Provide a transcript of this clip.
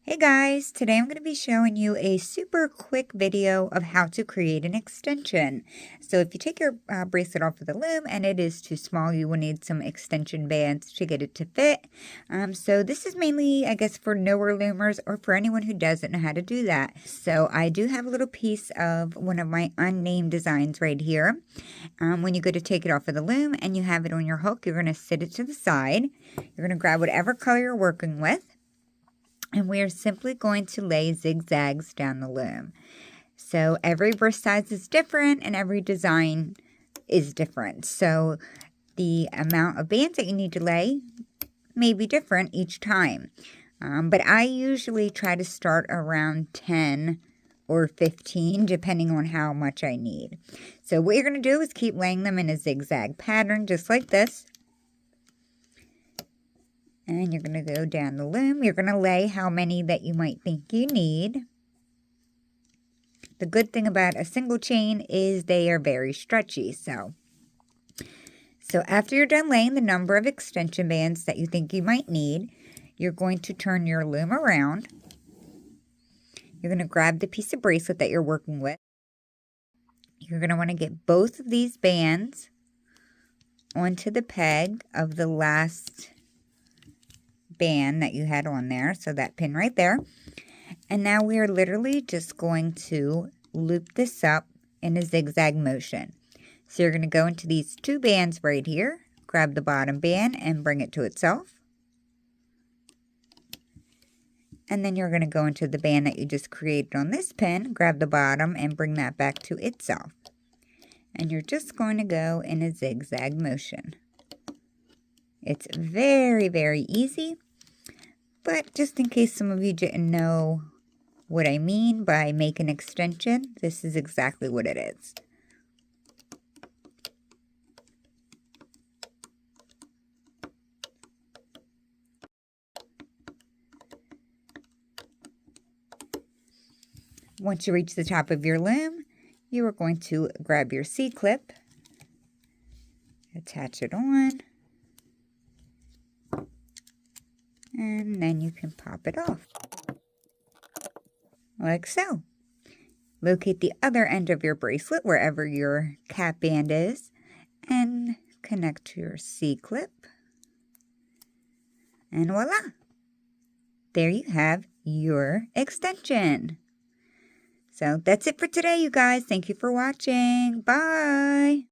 Hey guys, today I'm going to be showing you a super quick video of how to create an extension. So if you take your bracelet off of the loom and it is too small, you will need some extension bands to get it to fit. So this is mainly, I guess, for newer loomers or for anyone who doesn't know how to do that. So I do have a little piece of one of my unnamed designs right here. When you go to take it off of the loom and you have it on your hook, you're going to sit it to the side. You're going to grab whatever color you're working with. And we are simply going to lay zigzags down the loom. So every burst size is different and every design is different. So the amount of bands that you need to lay may be different each time. But I usually try to start around 10 or 15 depending on how much I need. So what you're going to do is keep laying them in a zigzag pattern just like this. And you're going to go down the loom. You're going to lay how many that you might think you need. The good thing about a single chain is they are very stretchy. So after you're done laying the number of extension bands that you think you might need, you're going to turn your loom around. You're going to grab the piece of bracelet that you're working with. You're going to want to get both of these bands onto the peg of the last band that you had on there, so that pin right there. And now we are literally just going to loop this up in a zigzag motion. So you're going to go into these two bands right here, grab the bottom band and bring it to itself. And then you're going to go into the band that you just created on this pin, grab the bottom and bring that back to itself. And you're just going to go in a zigzag motion. It's very, very easy. But just in case some of you didn't know what I mean by make an extension, this is exactly what it is. Once you reach the top of your loom, you are going to grab your C-clip, attach it on, and then you can pop it off, like so. Locate the other end of your bracelet, wherever your cap band is, and connect to your C-clip. And voila! There you have your extension. So that's it for today, you guys. Thank you for watching. Bye!